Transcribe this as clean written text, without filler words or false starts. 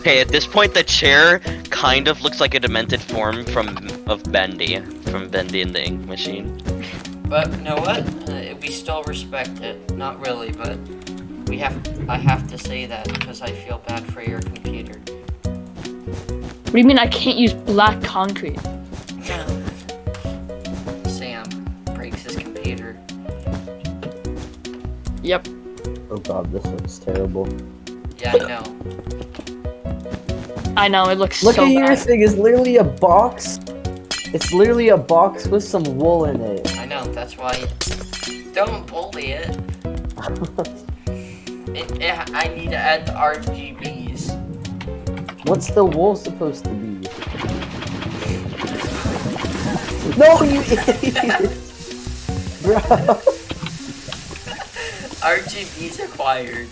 Okay, at this point, the chair kind of looks like a demented form of Bendy, from Bendy and the Ink Machine. But you know what? We still respect it. Not really, but I have to say that because I feel bad for your computer. What do you mean I can't use black concrete? Sam breaks his computer. Yep. Oh god, this looks terrible. Yeah, I know. I know, it looks Look so at your bad. thing, it's literally a box. It's literally a box with some wool in it. I know. That's why. Don't bully it. I need to add the RGBs. What's the wool supposed to be? No, you idiot! Bro. RGBs acquired.